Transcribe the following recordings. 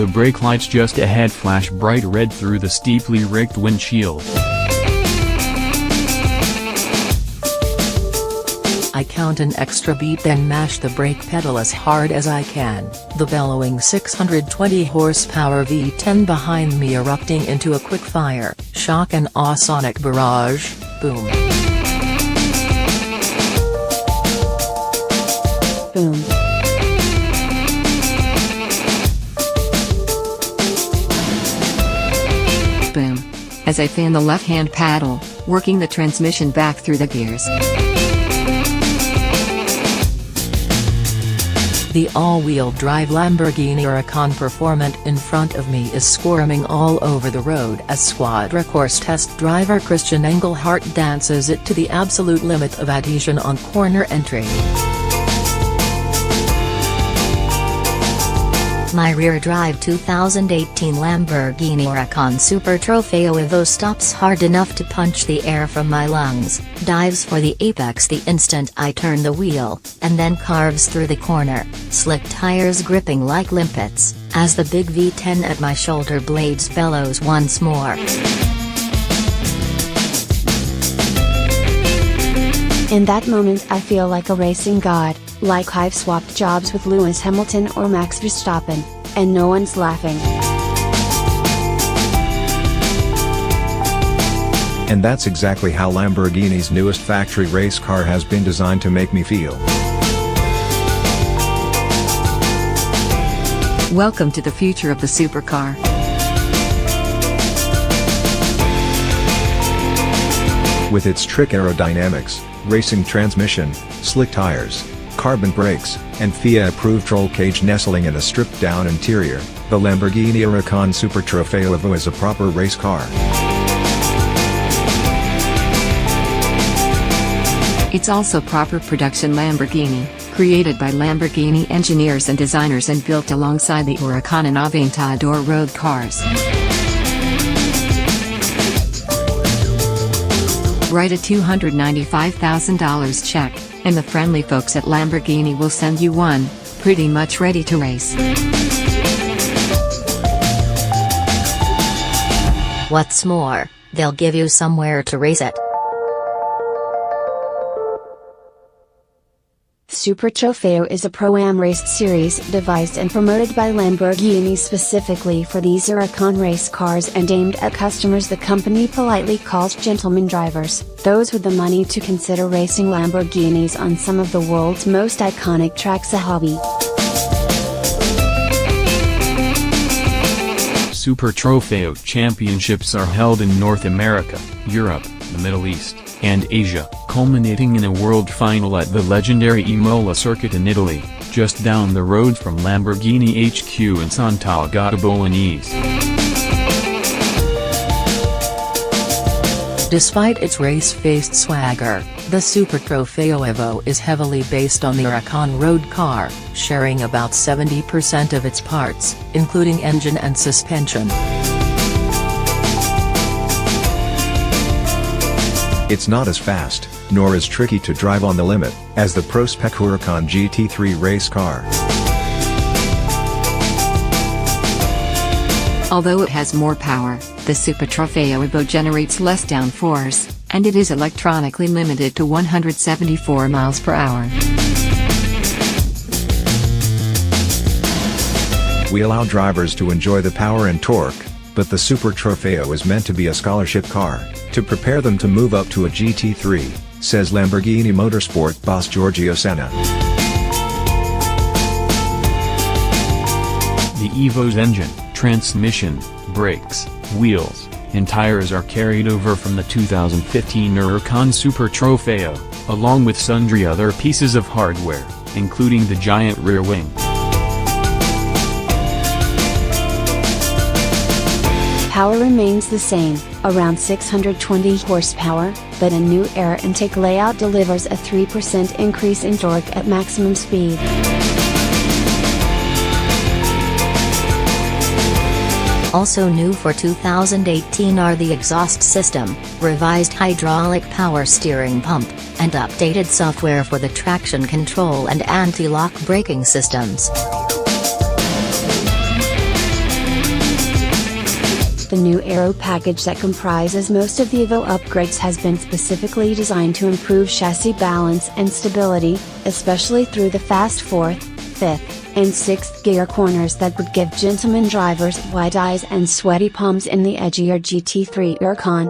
The brake lights just ahead flash bright red through the steeply raked windshield. I count an extra beat, then mash the brake pedal as hard as I can, the bellowing 620 horsepower V10 behind me erupting into a quick-fire, shock and awe sonic barrage, boom. Boom. Boom. As I fan the left-hand paddle, working the transmission back through the gears. The all-wheel drive Lamborghini Huracán Performante in front of me is squirming all over the road as Squadra Corse test driver Christian Engelhart dances it to the absolute limit of adhesion on corner entry. My rear-drive 2018 Lamborghini Huracán Super Trofeo Evo stops hard enough to punch the air from my lungs, dives for the apex the instant I turn the wheel, and then carves through the corner, slick tires gripping like limpets, as the big V10 at my shoulder blades bellows once more. In that moment I feel like a racing god, like I've swapped jobs with Lewis Hamilton or Max Verstappen, and no one's laughing. And that's exactly how Lamborghini's newest factory race car has been designed to make me feel. Welcome to the future of the supercar. With its trick aerodynamics, racing transmission, slick tires, carbon brakes, and FIA-approved roll cage nestling in a stripped-down interior, the Lamborghini Huracán Super Trofeo Evo is a proper race car. It's also proper production Lamborghini, created by Lamborghini engineers and designers and built alongside the Huracán and Aventador road cars. Write a $295,000 check, and the friendly folks at Lamborghini will send you one, pretty much ready to race. What's more, they'll give you somewhere to race it. Super Trofeo is a Pro-Am race series devised and promoted by Lamborghini specifically for these Huracán race cars and aimed at customers the company politely calls gentlemen drivers, those with the money to consider racing Lamborghinis on some of the world's most iconic tracks a hobby. Super Trofeo championships are held in North America, Europe, the Middle East, and Asia, culminating in a world final at the legendary Imola circuit in Italy, just down the road from Lamborghini HQ in Sant'Agata Bolognese. Despite its race-faced swagger, the Super Trofeo Evo is heavily based on the Huracán road car, sharing about 70% of its parts, including engine and suspension. It's not as fast, nor as tricky to drive on the limit, as the Pro-Spec Huracán GT3 race car. Although it has more power, the Super Trofeo Evo generates less downforce, and it is electronically limited to 174 miles per hour. We allow drivers to enjoy the power and torque, but the Super Trofeo is meant to be a scholarship car, to prepare them to move up to a GT3, says Lamborghini Motorsport boss Giorgio Senna. The Evo's engine, transmission, brakes, wheels, and tires are carried over from the 2015 Huracán Super Trofeo, along with sundry other pieces of hardware, including the giant rear wing. Power remains the same, around 620 horsepower, but a new air intake layout delivers a 3% increase in torque at maximum speed. Also new for 2018 are the exhaust system, revised hydraulic power steering pump, and updated software for the traction control and anti-lock braking systems. The new aero package that comprises most of the Evo upgrades has been specifically designed to improve chassis balance and stability, especially through the fast 4th, 5th, and 6th gear corners that would give gentleman drivers wide eyes and sweaty palms in the edgier GT3 Huracán.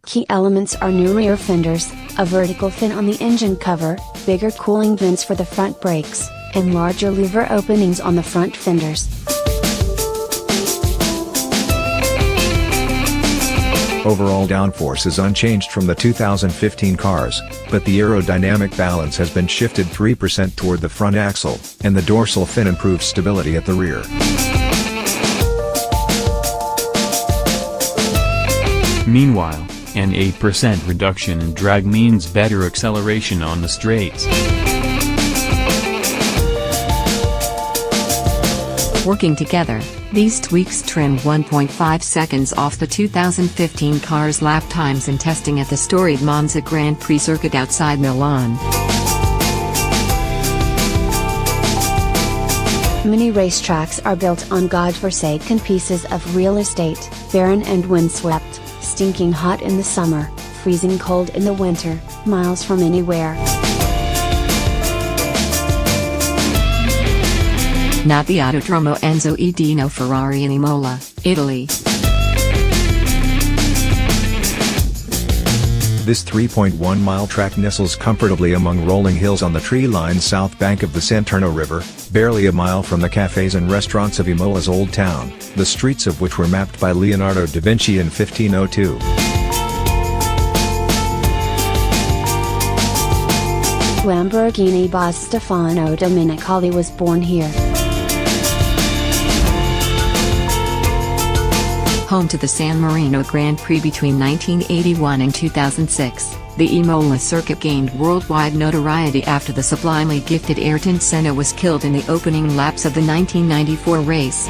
Key elements are new rear fenders, a vertical fin on the engine cover, bigger cooling vents for the front brakes, and larger louver openings on the front fenders. Overall downforce is unchanged from the 2015 cars, but the aerodynamic balance has been shifted 3% toward the front axle, and the dorsal fin improves stability at the rear. Meanwhile, an 8% reduction in drag means better acceleration on the straights. Working together, these tweaks trim 1.5 seconds off the 2015 car's lap times in testing at the storied Monza Grand Prix circuit outside Milan. Many racetracks are built on godforsaken pieces of real estate, barren and windswept, stinking hot in the summer, freezing cold in the winter, miles from anywhere. Not the Autodromo Enzo E. Dino Ferrari in Imola, Italy. This 3.1-mile track nestles comfortably among rolling hills on the tree-lined south bank of the Santerno River, barely a mile from the cafes and restaurants of Imola's Old Town, the streets of which were mapped by Leonardo da Vinci in 1502. Lamborghini boss Stefano Domenicali was born here. Home to the San Marino Grand Prix between 1981 and 2006, the Imola circuit gained worldwide notoriety after the sublimely gifted Ayrton Senna was killed in the opening laps of the 1994 race.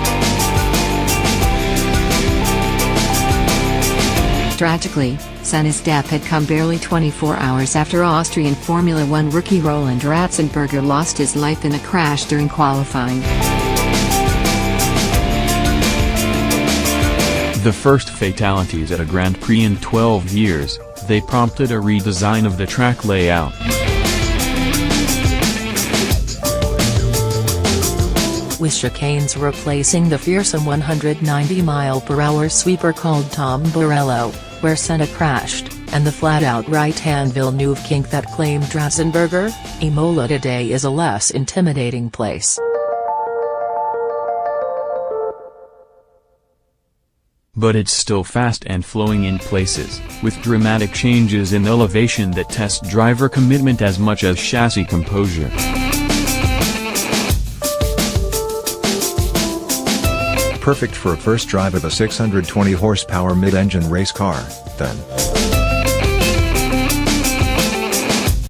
Tragically, Senna's death had come barely 24 hours after Austrian Formula One rookie Roland Ratzenberger lost his life in a crash during qualifying. The first fatalities at a Grand Prix in 12 years, they prompted a redesign of the track layout. With chicanes replacing the fearsome 190-mile-per-hour sweeper called Tomborello, where Senna crashed, and the flat-out right-hand Villeneuve kink that claimed Ratzenberger, Imola today is a less intimidating place. But it's still fast and flowing in places, with dramatic changes in elevation that test driver commitment as much as chassis composure. Perfect for a first drive of a 620 horsepower mid-engine race car, then.